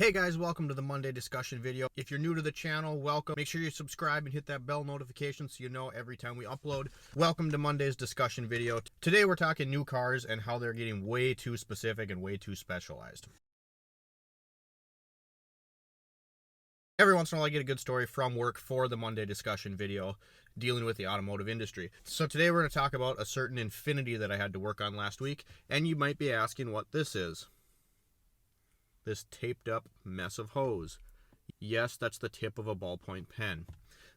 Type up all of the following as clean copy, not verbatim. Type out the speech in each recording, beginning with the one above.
Hey guys, welcome to the Monday discussion video. If you're new to the channel, welcome. Make sure you subscribe and hit that bell notification so you know every time we upload. Welcome to Monday's discussion video. Today we're talking new cars and how they're getting way too specific and way too specialized. Every once in a while I get a good story from work for the Monday discussion video dealing with the automotive industry. So today we're going to talk about a certain Infiniti that I had to work on last week, and you might be asking what this is. This taped up mess of hose. Yes, that's the tip of a ballpoint pen.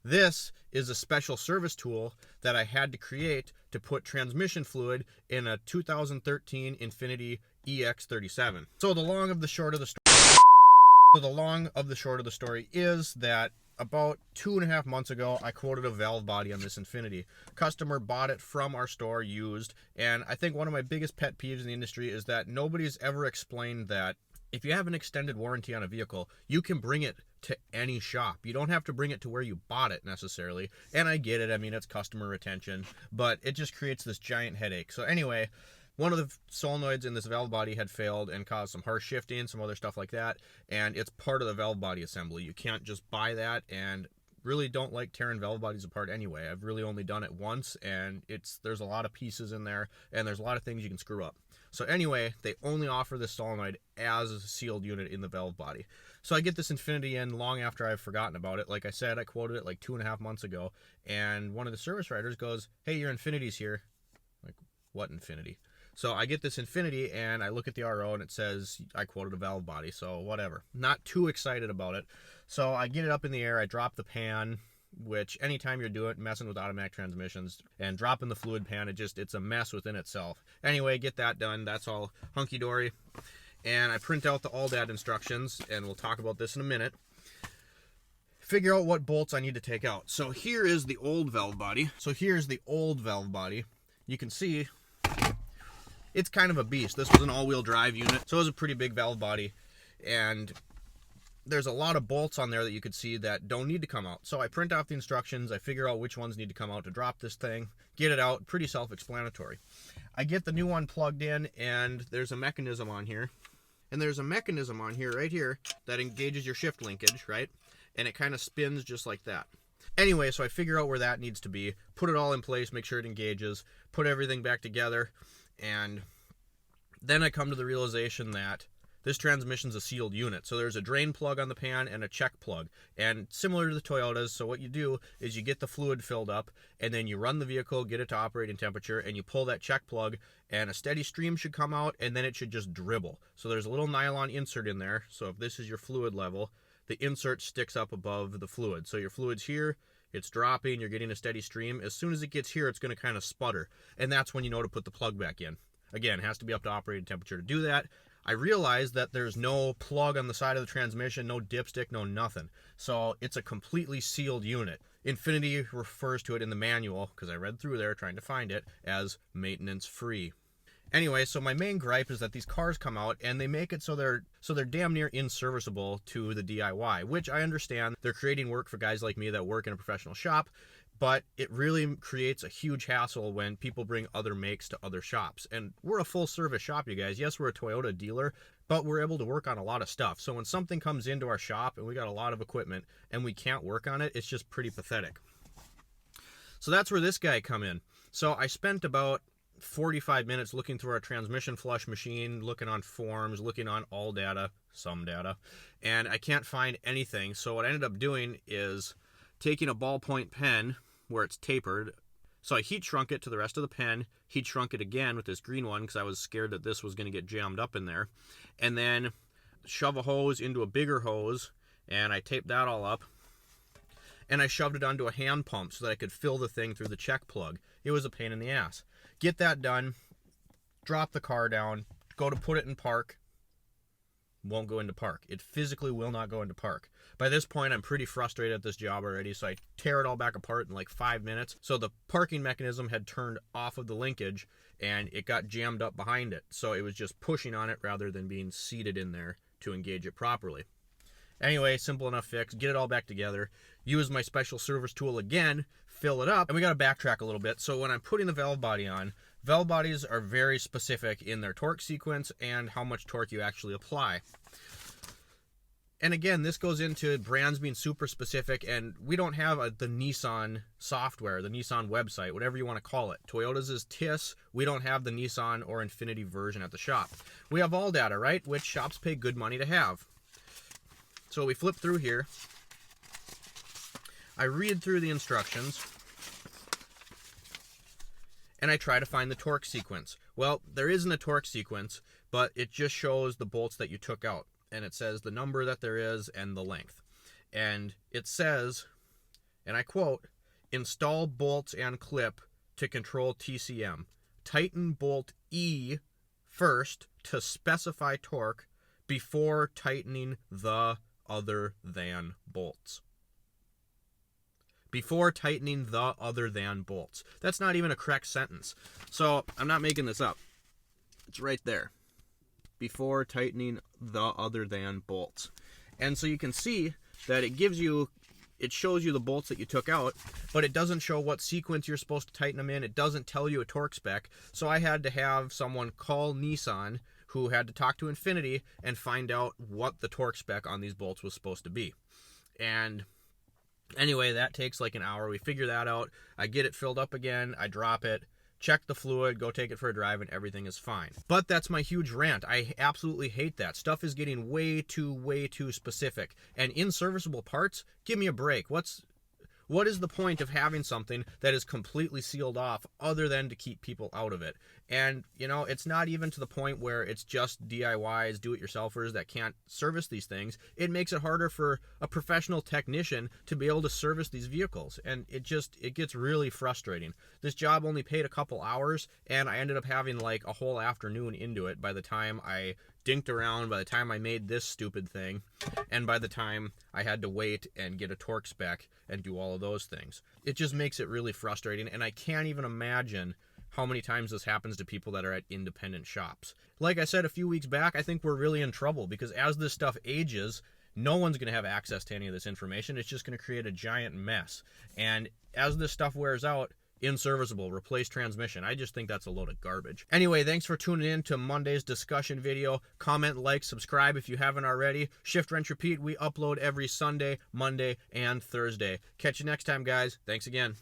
This is a special service tool that I had to create to put transmission fluid in a 2013 Infiniti EX37. So the long of the short of the story is that about 2.5 months ago, I quoted a valve body on this Infiniti. Customer bought it from our store used, and I think one of my biggest pet peeves in the industry is that nobody's ever explained that if you have an extended warranty on a vehicle, you can bring it to any shop. You don't have to bring it to where you bought it necessarily. And I get it. I mean, it's customer retention, but it just creates this giant headache. So anyway, one of the solenoids in this valve body had failed and caused some harsh shifting, some other stuff like that. And it's part of the valve body assembly. You can't just buy that, and really don't like tearing valve bodies apart anyway. I've really only done it once, and there's a lot of pieces in there, and there's a lot of things you can screw up. So anyway, they only offer this solenoid as a sealed unit in the valve body. So I get this Infiniti in long after I've forgotten about it. Like I said, I quoted it like 2.5 months ago, and one of the service writers goes, "Hey, your Infiniti's here." Like, what Infiniti? So I get this Infiniti, and I look at the RO, and it says I quoted a valve body, so whatever. Not too excited about it. So I get it up in the air, I drop the pan, which anytime you're doing messing with automatic transmissions and dropping the fluid pan, it's a mess within itself. Anyway, get that done. That's all hunky-dory. And I print out the all dat instructions, and we'll talk about this in a minute. Figure out what bolts I need to take out. So here is the old valve body. You can see it's kind of a beast. This was an all-wheel drive unit, so it was a pretty big valve body, and there's a lot of bolts on there that you could see that don't need to come out. So I print off the instructions, I figure out which ones need to come out to drop this thing, get it out, pretty self-explanatory. I get the new one plugged in, and there's a mechanism on here. And there's a mechanism on here, right here, that engages your shift linkage, right? And it kind of spins just like that. Anyway, so I figure out where that needs to be, put it all in place, make sure it engages, put everything back together, and then I come to the realization that this transmission's a sealed unit. So there's a drain plug on the pan and a check plug. And similar to the Toyotas, so what you do is you get the fluid filled up, and then you run the vehicle, get it to operating temperature, and you pull that check plug, and a steady stream should come out, and then it should just dribble. So there's a little nylon insert in there. So if this is your fluid level, the insert sticks up above the fluid. So your fluid's here, it's dropping, you're getting a steady stream. As soon as it gets here, it's going to kind of sputter. And that's when you know to put the plug back in. Again, it has to be up to operating temperature to do that. I realized that there's no plug on the side of the transmission, no dipstick, no nothing. So it's a completely sealed unit. Infiniti refers to it in the manual, because I read through there trying to find it, as maintenance free. Anyway, so my main gripe is that these cars come out and they make it so they're damn near inserviceable to the DIY, which I understand. They're creating work for guys like me that work in a professional shop, but it really creates a huge hassle when people bring other makes to other shops. And we're a full service shop, you guys. Yes, we're a Toyota dealer, but we're able to work on a lot of stuff. So when something comes into our shop and we got a lot of equipment and we can't work on it, it's just pretty pathetic. So that's where this guy come in. So I spent about 45 minutes looking through our transmission flush machine, looking on forums, looking on all data, some data, and I can't find anything. So what I ended up doing is taking a ballpoint pen where it's tapered. So I heat shrunk it to the rest of the pen, heat shrunk it again with this green one because I was scared that this was going to get jammed up in there, and then shove a hose into a bigger hose, and I taped that all up, and I shoved it onto a hand pump so that I could fill the thing through the check plug. It was a pain in the ass. Get that done, drop the car down, go to put it in park, won't go into park. It physically will not go into park. By this point, I'm pretty frustrated at this job already, so I tear it all back apart in like 5 minutes. So the parking mechanism had turned off of the linkage, and it got jammed up behind it. So it was just pushing on it rather than being seated in there to engage it properly. Anyway, simple enough fix. Get it all back together. Use my special service tool again, fill it up, and we got to backtrack a little bit. So when I'm putting the valve body on, valve bodies are very specific in their torque sequence and how much torque you actually apply. And again, this goes into brands being super specific, and we don't have the Nissan software, the Nissan website, whatever you want to call it. Toyota's is TIS. We don't have the Nissan or Infiniti version at the shop. We have all data, right? Which shops pay good money to have. So we flip through here. I read through the instructions, and I try to find the torque sequence. Well, there isn't a torque sequence, but it just shows the bolts that you took out. And it says the number that there is and the length. And it says, and I quote, install bolts and clip to control TCM. Tighten bolt E first to specify torque before tightening the other than bolts. Before tightening the other than bolts. That's not even a correct sentence. So I'm not making this up. It's right there. Before tightening the other than bolts. And so you can see that it shows you the bolts that you took out, but it doesn't show what sequence you're supposed to tighten them in. It doesn't tell you a torque spec. So I had to have someone call Nissan, who had to talk to Infiniti and find out what the torque spec on these bolts was supposed to be. And anyway, that takes like an hour. We figure that out. I get it filled up again. I drop it. Check the fluid, go take it for a drive, and everything is fine. But that's my huge rant. I absolutely hate that. Stuff is getting way too specific. And in-serviceable parts, give me a break. What is the point of having something that is completely sealed off other than to keep people out of it? And, you know, it's not even to the point where it's just DIYs, do-it-yourselfers that can't service these things. It makes it harder for a professional technician to be able to service these vehicles. And it gets really frustrating. This job only paid a couple hours, and I ended up having like a whole afternoon into it by the time I dinked around, by the time I made this stupid thing, and by the time I had to wait and get a torque spec and do all of those things. It just makes it really frustrating, and I can't even imagine how many times this happens to people that are at independent shops. Like I said a few weeks back, I think we're really in trouble because as this stuff ages, no one's going to have access to any of this information. It's just going to create a giant mess. And as this stuff wears out, inserviceable, replace transmission. I just think that's a load of garbage. Anyway, thanks for tuning in to Monday's discussion video. Comment, like, subscribe if you haven't already. Shift, Wrench, Repeat, we upload every Sunday, Monday, and Thursday. Catch you next time, guys. Thanks again.